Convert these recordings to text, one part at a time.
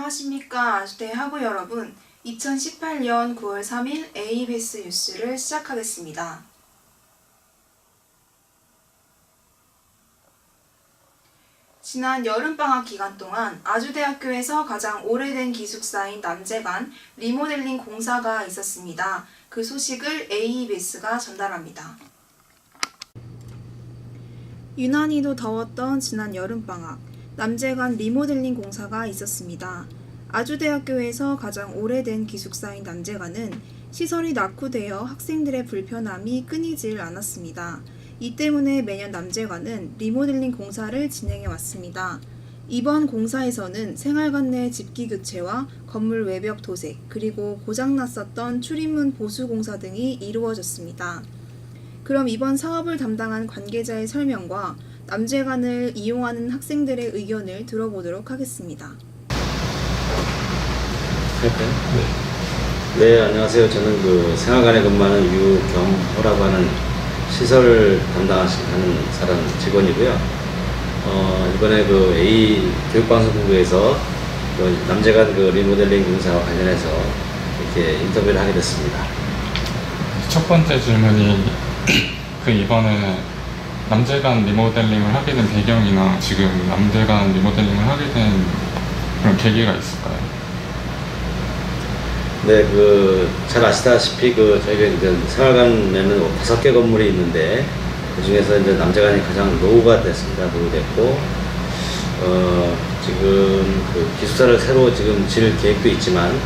안녕하십니까 아주대 학우 여러분. 2018년 9월 3일 ABS 뉴스를 시작하겠습니다. 지난 여름방학 기간 동안 아주대학교에서 가장 오래된 기숙사인 남재관 리모델링 공사가 있었습니다. 그 소식을 ABS가 전달합니다. 유난히도 더웠던 지난 여름방학, 남재관 리모델링 공사가 있었습니다. 아주대학교에서 가장 오래된 기숙사인 남재관은 시설이 낙후되어 학생들의 불편함이 끊이질 않았습니다. 이 때문에 매년 남재관은 리모델링 공사를 진행해 왔습니다. 이번 공사에서는 생활관 내 집기 교체와 건물 외벽 도색, 그리고 고장났었던 출입문 보수 공사 등이 이루어졌습니다. 그럼 이번 사업을 담당한 관계자의 설명과 남재관을 이용하는 학생들의 의견을 들어보도록 하겠습니다. 할까요? 네, 안녕하세요. 저는 생활관에 근무하는 유경호라고 하는 시설 담당하는 사람 직원이고요. 이번에 A 교육방송국에서 남재관 리모델링 공사와 관련해서 이렇게 인터뷰를 하게 됐습니다. 첫 번째 질문이 이번에 남재관 리모델링을 하게 된 배경이나 지금 남재관 리모델링을 하게 된 그런 계기가 있을까요? 네, 잘 아시다시피 저희가 이제 생활관에는 5개 건물이 있는데 그 중에서 이제 남재관이 가장 노후가 됐습니다. 노후됐고, 지금 기숙사를 새로 지금 지을 계획도 있지만,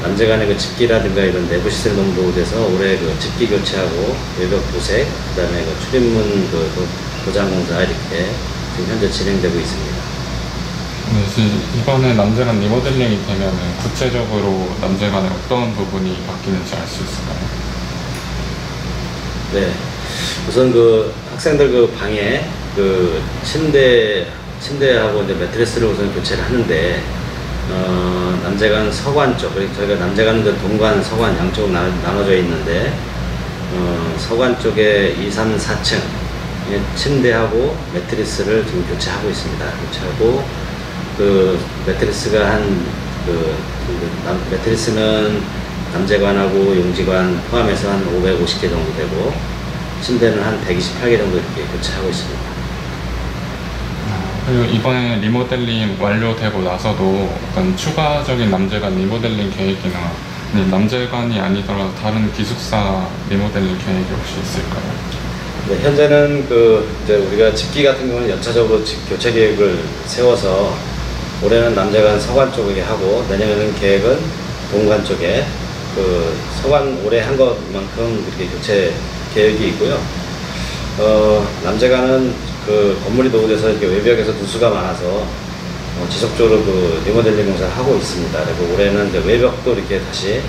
남재관의 집기라든가 이런 내부 시설이 너무 노후돼서 올해 집기 교체하고 외벽 도색, 그 다음에 출입문 도장 공사 이렇게 지금 현재 진행되고 있습니다. 네, 이번에 남재관 리모델링이 되면 구체적으로 남재관의 어떤 부분이 바뀌는지 알 수 있을까요? 네, 우선 학생들 방에 침대하고 이제 매트리스를 우선 교체를 하는데, 남재관 서관 쪽, 저희가 남재관은 동관, 서관 양쪽으로 나눠져 있는데, 서관 쪽에 2, 3, 4층 침대하고 매트리스를 지금 교체하고 있습니다. 교체하고 매트리스가 매트리스는 남재관하고 용지관 포함해서 한 550개 정도 되고, 침대는 한 128개 정도 이렇게 교체하고 있습니다. 그리고 이번에 리모델링 완료되고 나서도 어떤 추가적인 남재관 리모델링 계획이나 남재관이 아니더라도 다른 기숙사 리모델링 계획이 혹시 있을까요? 네, 현재는 이제 우리가 집기 같은 경우는 연차적으로 교체 계획을 세워서 올해는 남재관 서관 쪽에 하고, 내년에는 계획은 동관 쪽에 서관 올해 한 것만큼 이렇게 교체 계획이 있고요. 남재관은 건물이 노후돼서 이렇게 외벽에서 누수가 많아서 지속적으로 리모델링 공사를 하고 있습니다. 그리고 올해는 이제 외벽도 이렇게 다시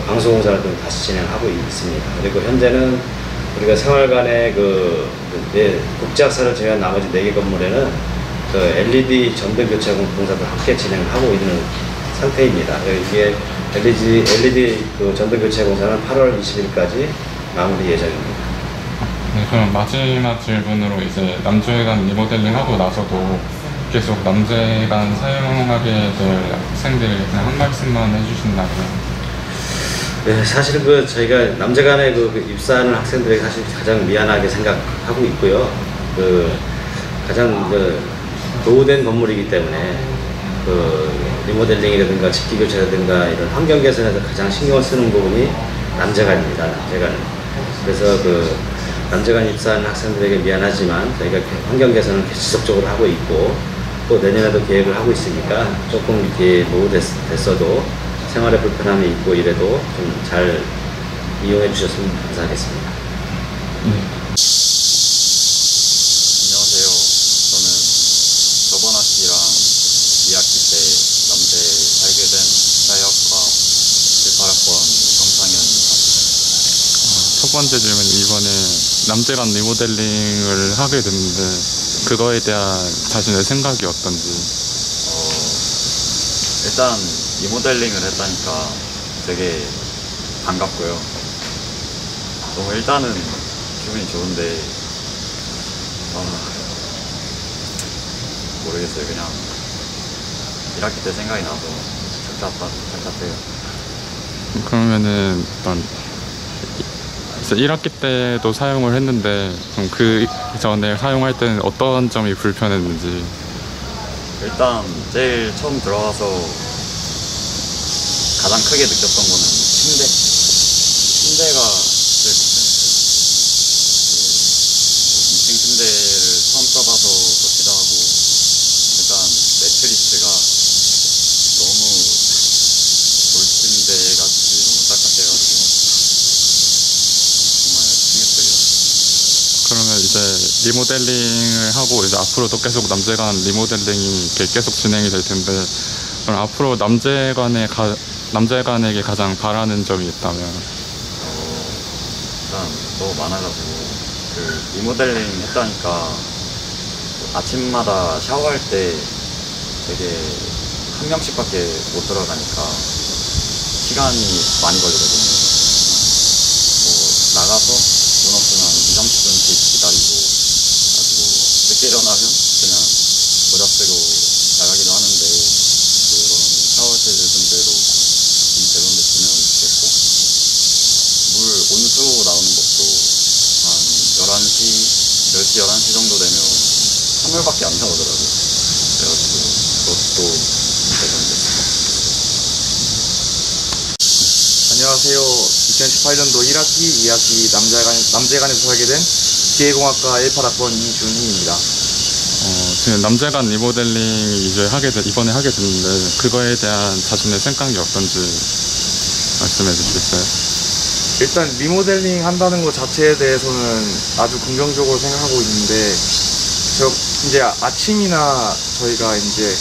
방수 공사를 좀 다시 진행하고 있습니다. 그리고 현재는 우리가 생활관에 국제학사를 제외한 나머지 4개 건물에는 LED 전등 교체 공사도 함께 진행하고 있는 상태입니다. 이게 LED 전등 교체 공사는 8월 20일까지 마무리 예정입니다. 네, 그럼 마지막 질문으로 이제 남재관 리모델링 하고 나서도 계속 남재관 사용하게 될 학생들에게 한 말씀만 해주신다면. 네, 사실은 저희가 남재관에 입사하는 학생들에게 사실 가장 미안하게 생각하고 있고요. 가장 노후된 건물이기 때문에 리모델링이라든가 집기 교체라든가 이런 환경 개선에서 가장 신경을 쓰는 부분이 남재관입니다. 남재관은. 그래서 남재관 입사하는 학생들에게 미안하지만 저희가 환경 개선을 지속적으로 하고 있고, 또 내년에도 계획을 하고 있으니까 조금 이렇게 노후됐어도 생활에 불편함이 있고 이래도 좀 잘 이용해 주셨으면 감사하겠습니다. 안녕하세요. 저는 저번 학기랑 2학기 때 남대 살게 된 사회학과 18학번 정상현입니다. 첫 번째 질문, 이번에 남재관 리모델링을 하게 됐는데 그거에 대한 자신의 생각이 어떤지. 일단 리모델링을 했다니까 되게 반갑고요. 일단은 기분이 좋은데 모르겠어요. 그냥 1학기 때 생각이 나서 답답해요. 그러면은 일단 이제 1학기 때도 사용을 했는데 그럼 그 전에 사용할 때는 어떤 점이 불편했는지. 일단 제일 처음 들어가서 가장 크게 느꼈던 거는 침대가 제일 불편했어요. 2층 침대를 처음 써봐서 그렇기도 하고, 일단 매트리스가 너무 돌침대 같이 너무 딱딱해가지고 정말 충격적이었어요. 그러면 이제 리모델링을 하고 이제 앞으로도 계속 남재관 리모델링이 이렇게 계속 진행이 될 텐데, 그럼 앞으로 남재관에게 가장 바라는 점이 있다면? 일단 너무 많아가지고 그 리모델링 했다니까 아침마다 샤워할 때 되게 한 명씩밖에 못 들어가니까 시간이 많이 걸리거든요. 뭐 나가서 문 없으면 2, 30분씩 기다리고 가지고 늦게 일어나면 그냥 모자 쓰고 나가기도 하는데, 그런 샤워실 분들도 좀 대부분됐으면 좋겠고, 물 온수 나오는 것도 한 11시, 10시, 11시 정도 되면 찬물밖에 안 나오더라고요. 그래가지고 그것도 대부분됐습니다. 안녕하세요. 2018년도 1학기, 2학기 남재관에서 살게 된 기계공학과 18학번 이준희입니다. 지금 남재관 리모델링 이번에 하게 됐는데 그거에 대한 자신의 생각이 어떤지 말씀해 주시겠어요? 일단 리모델링 한다는 것 자체에 대해서는 아주 긍정적으로 생각하고 있는데, 이제 아침이나 저희가 이제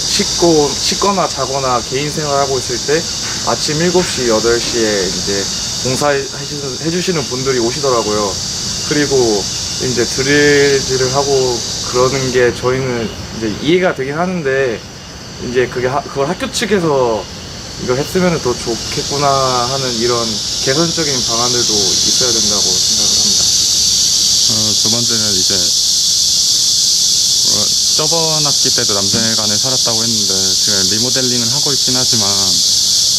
씻거나 자거나 개인 생활하고 있을 때 아침 7시, 8시에 이제 공사해주시는 분들이 오시더라고요. 그리고 이제 드릴질을 하고 그러는 게 저희는 이제 이해가 되긴 하는데, 이제 그걸 학교 측에서 이거 했으면 더 좋겠구나 하는 이런 개선적인 방안들도 있어야 된다고 생각을 합니다. 두 번째는 이제 저번 학기 때도 남재관에 살았다고 했는데 지금 리모델링을 하고 있긴 하지만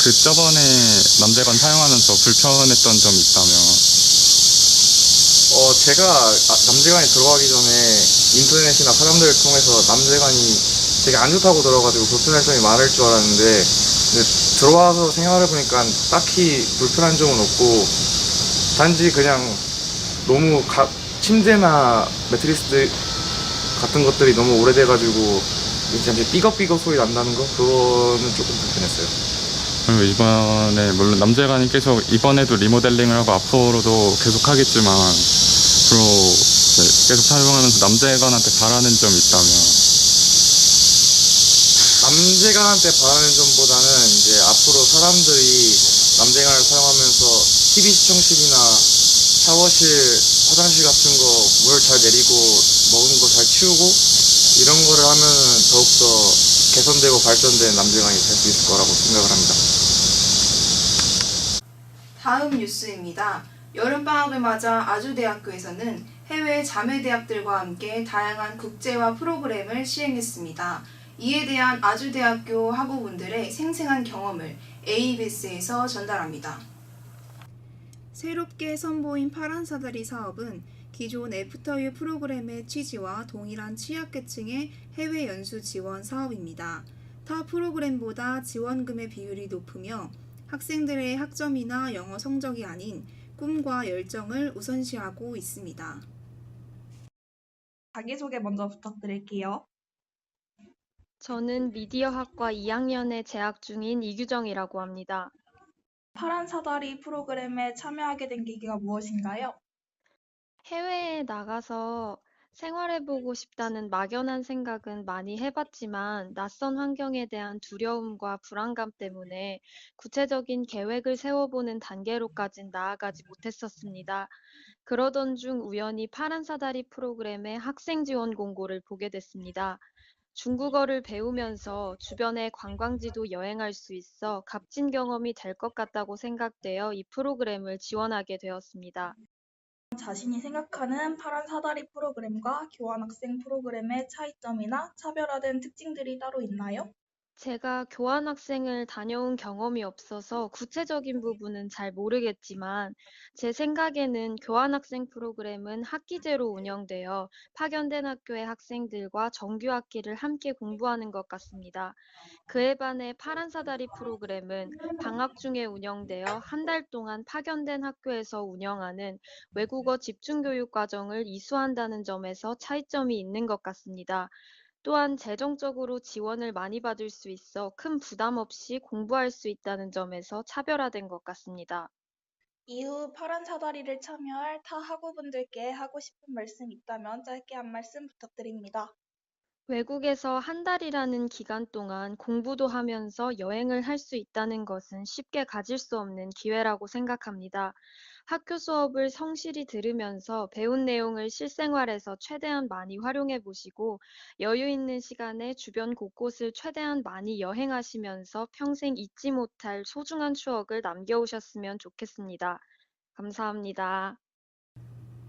그 저번에 남재관 사용하면서 불편했던 점이 있다면? 제가 남재관에 들어가기 전에 인터넷이나 사람들을 통해서 남재관이 되게 안 좋다고 들어가지고 불편할 점이 많을 줄 알았는데, 근데 들어와서 생활을 보니까 딱히 불편한 점은 없고, 단지 그냥 너무 침대나 매트리스 같은 것들이 너무 오래돼가지고 잠시 삐걱삐걱 소리 난다는 거, 그거는 조금 불편했어요. 그리고 이번에 물론 남재관이 계속 이번에도 리모델링을 하고 앞으로도 계속 하겠지만 앞으로 계속 사용하면서 남재관한테 바라는 점이 있다면? 남재관한테 바라는 점보다는 이제 앞으로 사람들이 남재관을 사용하면서 TV 시청실이나 샤워실, 화장실 같은 거 물 잘 내리고 먹은 거 잘 치우고 이런 거를 하면 더욱더 개선되고 발전된 남재관이 될 수 있을 거라고 생각을 합니다. 다음 뉴스입니다. 여름방학을 맞아 아주대학교에서는 해외 자매대학들과 함께 다양한 국제화 프로그램을 시행했습니다. 이에 대한 아주대학교 학우분들의 생생한 경험을 ABS에서 전달합니다. 새롭게 선보인 파란 사다리 사업은 기존 애프터유 프로그램의 취지와 동일한 취약계층의 해외 연수 지원 사업입니다. 타 프로그램보다 지원금의 비율이 높으며 학생들의 학점이나 영어 성적이 아닌 꿈과 열정을 우선시하고 있습니다. 자기소개 먼저 부탁드릴게요. 저는 미디어학과 2학년에 재학 중인 이규정이라고 합니다. 파란 사다리 프로그램에 참여하게 된 계기가 무엇인가요? 해외에 나가서 생활해보고 싶다는 막연한 생각은 많이 해봤지만 낯선 환경에 대한 두려움과 불안감 때문에 구체적인 계획을 세워보는 단계로까진 나아가지 못했었습니다. 그러던 중 우연히 파란 사다리 프로그램의 학생 지원 공고를 보게 됐습니다. 중국어를 배우면서 주변의 관광지도 여행할 수 있어 값진 경험이 될 것 같다고 생각되어 이 프로그램을 지원하게 되었습니다. 자신이 생각하는 파란 사다리 프로그램과 교환학생 프로그램의 차이점이나 차별화된 특징들이 따로 있나요? 제가 교환학생을 다녀온 경험이 없어서 구체적인 부분은 잘 모르겠지만 제 생각에는 교환학생 프로그램은 학기제로 운영되어 파견된 학교의 학생들과 정규 학기를 함께 공부하는 것 같습니다. 그에 반해 파란 사다리 프로그램은 방학 중에 운영되어 한 달 동안 파견된 학교에서 운영하는 외국어 집중교육 과정을 이수한다는 점에서 차이점이 있는 것 같습니다. 또한 재정적으로 지원을 많이 받을 수 있어 큰 부담 없이 공부할 수 있다는 점에서 차별화된 것 같습니다. 이후 파란 사다리를 참여할 타 학우분들께 하고 싶은 말씀 있다면 짧게 한 말씀 부탁드립니다. 외국에서 한 달이라는 기간 동안 공부도 하면서 여행을 할 수 있다는 것은 쉽게 가질 수 없는 기회라고 생각합니다. 학교 수업을 성실히 들으면서 배운 내용을 실생활에서 최대한 많이 활용해 보시고 여유 있는 시간에 주변 곳곳을 최대한 많이 여행하시면서 평생 잊지 못할 소중한 추억을 남겨오셨으면 좋겠습니다. 감사합니다.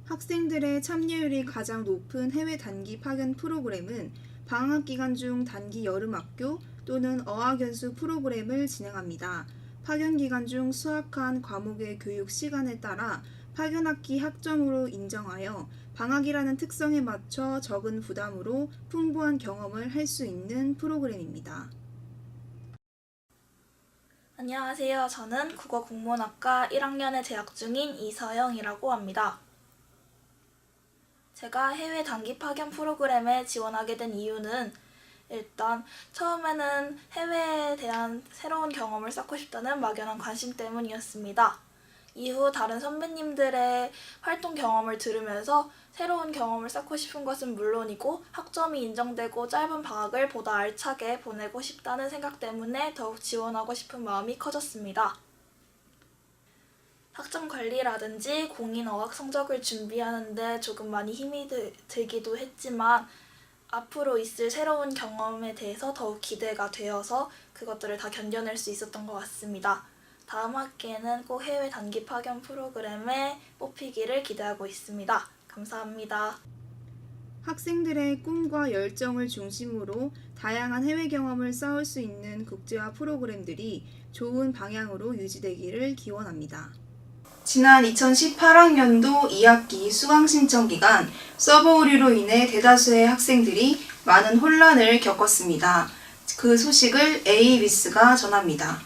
학생들의 참여율이 가장 높은 해외 단기 파견 프로그램은 방학 기간 중 단기 여름학교 또는 어학연수 프로그램을 진행합니다. 파견 기간 중 수학한 과목의 교육 시간에 따라 파견학기 학점으로 인정하여 방학이라는 특성에 맞춰 적은 부담으로 풍부한 경험을 할 수 있는 프로그램입니다. 안녕하세요. 저는 국어국문학과 1학년에 재학 중인 이서영이라고 합니다. 제가 해외 단기 파견 프로그램에 지원하게 된 이유는 일단 처음에는 해외에 대한 새로운 경험을 쌓고 싶다는 막연한 관심 때문이었습니다. 이후 다른 선배님들의 활동 경험을 들으면서 새로운 경험을 쌓고 싶은 것은 물론이고 학점이 인정되고 짧은 방학을 보다 알차게 보내고 싶다는 생각 때문에 더욱 지원하고 싶은 마음이 커졌습니다. 학점 관리라든지 공인 어학 성적을 준비하는데 조금 많이 힘이 들기도 했지만 앞으로 있을 새로운 경험에 대해서 더욱 기대가 되어서 그것들을 다 견뎌낼 수 있었던 것 같습니다. 다음 학기에는 꼭 해외 단기 파견 프로그램에 뽑히기를 기대하고 있습니다. 감사합니다. 학생들의 꿈과 열정을 중심으로 다양한 해외 경험을 쌓을 수 있는 국제화 프로그램들이 좋은 방향으로 유지되기를 기원합니다. 지난 2018학년도 2학기 수강 신청 기간 서버 오류로 인해 대다수의 학생들이 많은 혼란을 겪었습니다. 그 소식을 ABS가 전합니다.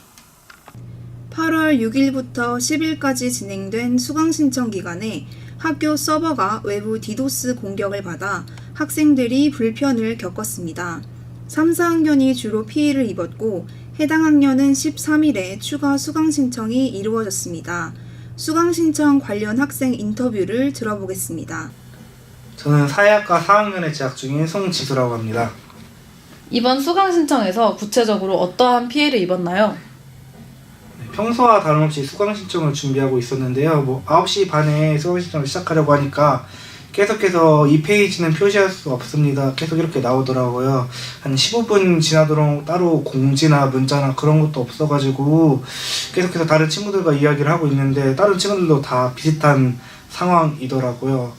8월 6일부터 10일까지 진행된 수강 신청 기간에 학교 서버가 외부 디도스 공격을 받아 학생들이 불편을 겪었습니다. 3, 4학년이 주로 피해를 입었고 해당 학년은 13일에 추가 수강 신청이 이루어졌습니다. 수강 신청 관련 학생 인터뷰를 들어보겠습니다. 저는 사회학과 4학년에 재학 중인 송지수라고 합니다. 이번 수강 신청에서 구체적으로 어떠한 피해를 입었나요? 평소와 다름없이 수강 신청을 준비하고 있었는데요. 9시 반에 수강 신청을 시작하려고 하니까 계속해서 이 페이지는 표시할 수 없습니다. 계속 이렇게 나오더라고요. 한 15분 지나도록 따로 공지나 문자나 그런 것도 없어가지고 계속해서 다른 친구들과 이야기를 하고 있는데 다른 친구들도 다 비슷한 상황이더라고요.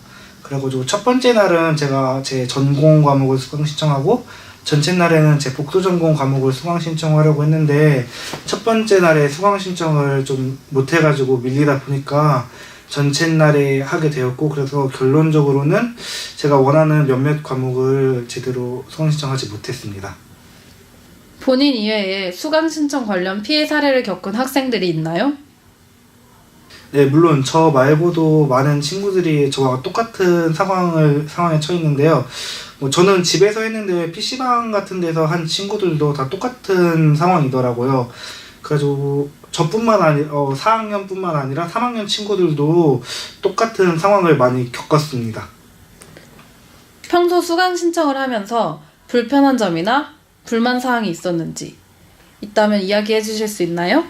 그래가지고 첫 번째 날은 제가 제 전공 과목을 수강 신청하고 전체 날에는 제 복수 전공 과목을 수강 신청하려고 했는데 첫 번째 날에 수강 신청을 좀 못해가지고 밀리다 보니까 전체 날에 하게 되었고 그래서 결론적으로는 제가 원하는 몇몇 과목을 제대로 수강 신청하지 못했습니다. 본인 이외에 수강 신청 관련 피해 사례를 겪은 학생들이 있나요? 네, 물론 저 말고도 많은 친구들이 저와 똑같은 상황에 처해 있는데요. 저는 집에서 했는데 PC방 같은 데서 한 친구들도 다 똑같은 상황이더라고요. 그래가지고 저뿐만 아니라 4학년뿐만 아니라 3학년 친구들도 똑같은 상황을 많이 겪었습니다. 평소 수강 신청을 하면서 불편한 점이나 불만 사항이 있었는지 있다면 이야기해 주실 수 있나요?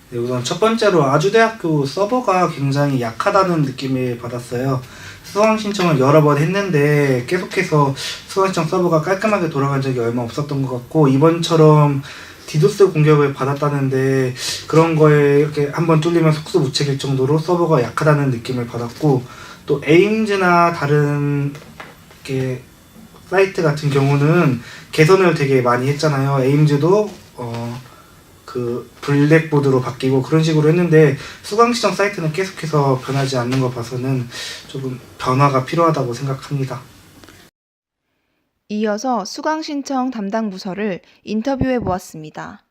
네, 우선 첫 번째로 아주대학교 서버가 굉장히 약하다는 느낌을 받았어요. 수강 신청을 여러 번 했는데 계속해서 수강 신청 서버가 깔끔하게 돌아간 적이 얼마 없었던 것 같고 이번처럼 디도스 공격을 받았다는데 그런 거에 이렇게 한번 뚫리면 속수무책일 정도로 서버가 약하다는 느낌을 받았고 또 에임즈나 다른 이렇게 사이트 같은 경우는 개선을 되게 많이 했잖아요. 에임즈도 그 블랙보드로 바뀌고 그런 식으로 했는데 수강신청 사이트는 계속해서 변하지 않는 거 봐서는 조금 변화가 필요하다고 생각합니다. 이어서 수강신청 담당 부서를 인터뷰해 보았습니다.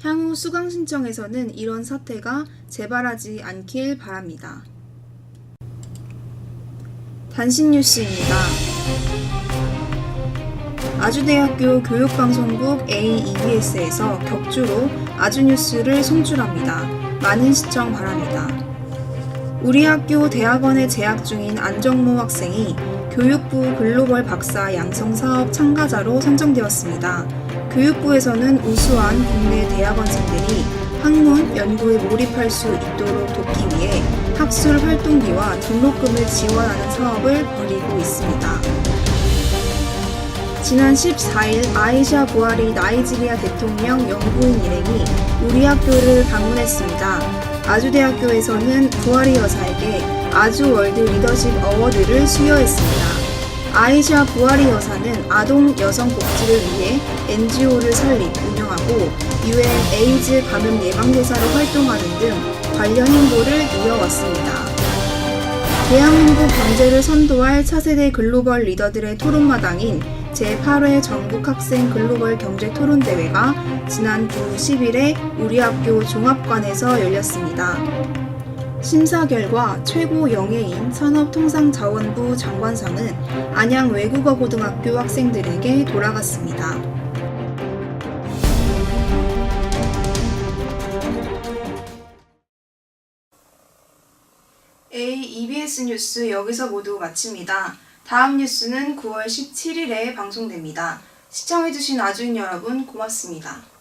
향후 수강 신청에서는 이런 사태가 재발하지 않길 바랍니다. 단신 뉴스입니다. 아주대학교 교육방송국 A2BS에서 격주로 아주뉴스를 송출합니다. 많은 시청 바랍니다. 우리 학교 대학원에 재학 중인 안정모 학생이 교육부 글로벌 박사 양성 사업 참가자로 선정되었습니다. 교육부에서는 우수한 국내 대학원생들이 학문, 연구에 몰입할 수 있도록 돕기 위해 학술 활동비와 등록금을 지원하는 사업을 벌이고 있습니다. 지난 14일 아이샤 부하리 나이지리아 대통령 영부인 일행이 우리 학교를 방문했습니다. 아주대학교에서는 부하리 여사에게 아주월드 리더십 어워드를 수여했습니다. 아이샤 부하리 여사는 아동 여성 복지를 위해 NGO를 설립, 운영하고 UN 에이즈 감염 예방대사로 활동하는 등 관련 행보를 이어왔습니다. 대한민국 경제를 선도할 차세대 글로벌 리더들의 토론마당인 제8회 전국학생 글로벌 경제토론대회가 지난 9, 10일에 우리 학교 종합관에서 열렸습니다. 심사 결과 최고 영예인 산업통상자원부 장관상은 안양 외국어고등학교 학생들에게 돌아갔습니다. EBS 뉴스 여기서 모두 마칩니다. 다음 뉴스는 9월 17일에 방송됩니다. 시청해주신 아주인 여러분 고맙습니다.